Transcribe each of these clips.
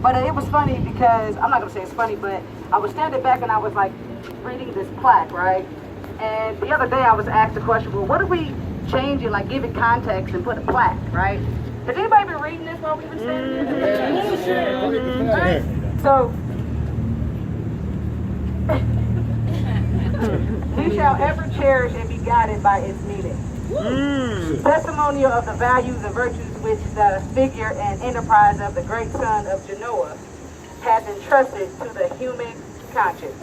But it was funny because, I'm not going to say it's funny, but I was standing back and I was like reading this plaque, right? And the other day I was asked the question, well, what if we change it, like give it context and put a plaque, right? Has anybody been reading this while we've been standing here? Right? So, we shall ever cherish and be guided by its meaning. Testimonial of the values and virtues which the figure and enterprise of the great son of Genoa has entrusted to the human conscience.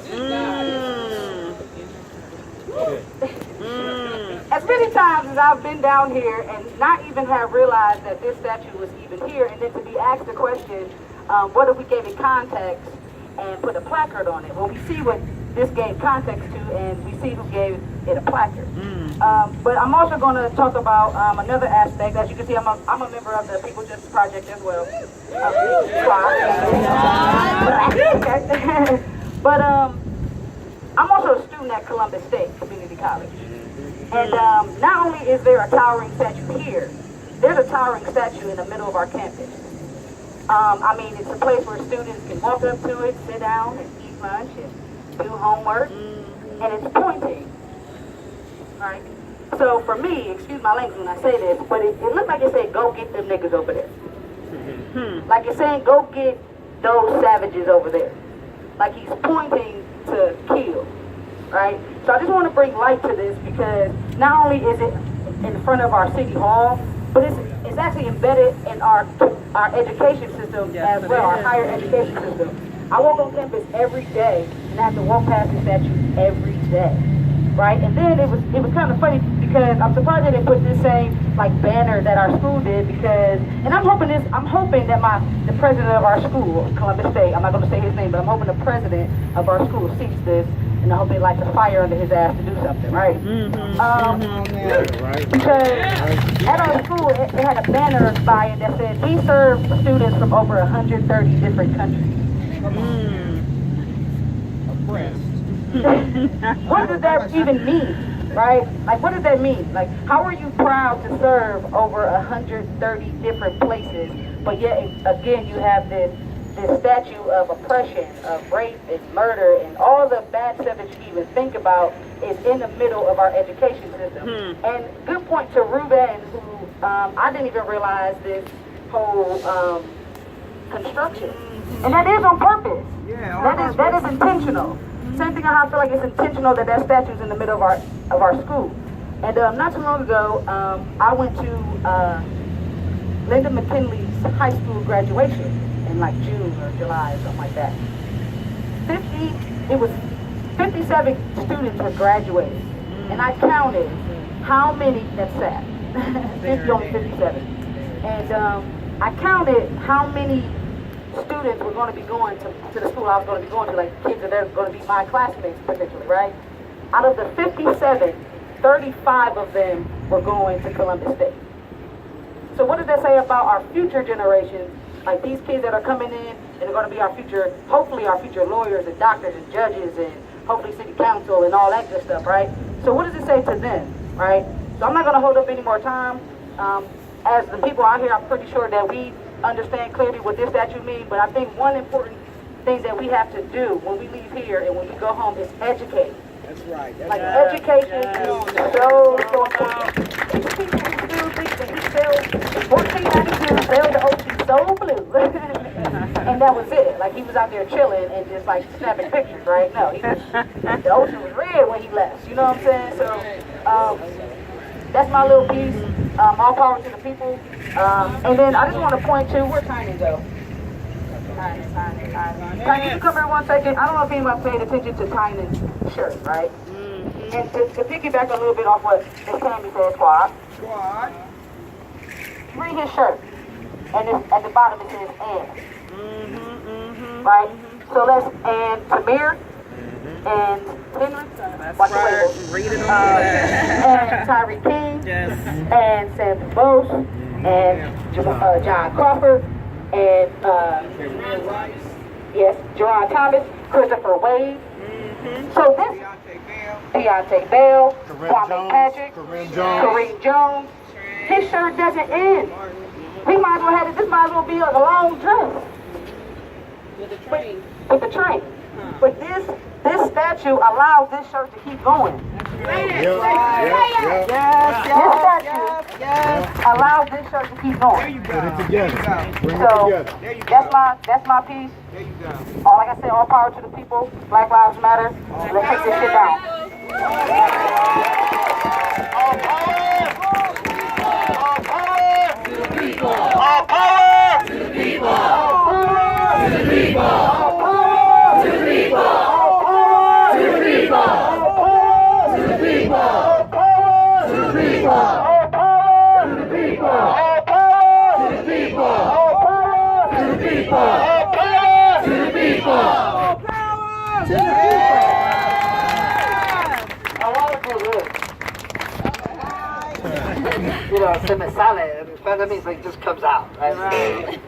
As many times as I've been down here and not even have realized that this statue was even here, and then to be asked the question, what if we gave it context and put a placard on it? Well, we see what this gave context to, and we see who gave it a placard. But I'm also going to talk about another aspect. As you can see, I'm a member of the People Justice Project as well. But I'm also a student at Columbus State Community College. And not only is there a towering statue here, there's a towering statue in the middle of our campus. I mean, it's a place where students can walk up to it, sit down, and eat lunch, and do homework, and it's pointing, right? So for me, excuse my language when I say this, but it looked like it said, go get them niggas over there. Like it's saying, go get those savages over there. Like he's pointing to kill, right? So I just want to bring light to this because not only is it in front of our city hall, but it's actually embedded in our education system as well, our higher education system. I walk on campus every day and I have to walk past the statue every day, right? And then it was kind of funny because I'm surprised that they put this same like banner that our school did because, and I'm hoping that the president of our school, Columbus State, I'm not going to say his name, but I'm hoping the president of our school sees this, and I hope they light the fire under his ass to do something, right? Because at our school, it had a banner by it that said, we serve students from over 130 different countries. What does that even mean, right? Like, what does that mean? Like, how are you proud to serve over 130 different places, but yet, again, you have this statue of oppression, of rape and murder, and all the bad stuff that you even think about is in the middle of our education system. And good point to Ruben, who I didn't even realize this whole construction. And that is on purpose. That is intentional. Same thing how I feel like it's intentional that statue's in the middle of our school. And not too long ago, I went to Linda McKinley's high school graduation in like June or July or something like that. 57 students were graduating. And I counted how many that sat. Only 57. And I counted how many students were going to be going to the school I was going to be going to, like kids that are going to be my classmates potentially, right? Out of the 57, 35 of them were going to Columbus State. So what does that say about our future generations? Like these kids that are coming in and are going to be our future, hopefully our future lawyers and doctors and judges and hopefully city council and all that good stuff, right? So what does it say to them, right? So I'm not going to hold up any more time. As the people out here, I'm pretty sure that we understand clearly what this statue means, but I think one important thing that we have to do when we leave here and when we go home is educate. That's right. Like education is so important. These people who do think that he sells 1492 sell the ocean so blue. And that was it. Like he was out there chilling and just like snapping pictures, right? No, the ocean was red when he left. You know what I'm saying? So that's my little piece. All power to the people. And then I just want to point to where Tiny go. Tiny, can you come here 1 second? I don't know if anyone paid attention to Tiny's shirt, right? And to piggyback a little bit off what Miss Tammy said, Squad. Read his shirt. And at the bottom it says and. Right? So let's and Tamir and Henry. That's Watch right. the Read it on there. And Tyree King. Yes. And Sam Bose. And John Crawford. And yes, Jerron Thomas, Christopher Wade. So this Deontay Bell, Kwame Patrick, Kareem Jones. His shirt doesn't end. We might as well have it. This might as well be like a long dress. with the train. But this statue allows this church to keep going. This statue allows this church to keep going. Put it together. Bring it So together. that's my piece. Like I said, all power to the people. Black Lives Matter. Let's take this shit down. All power to the people. All power to the people. All power to the people. All power to the people. All power to the people. All power to the people. All power to the people. All power to the people. All power to the people. All power to the people. All power to the people. All power to the people. I want to do this. You know, se me sale. That means like it just comes out, right?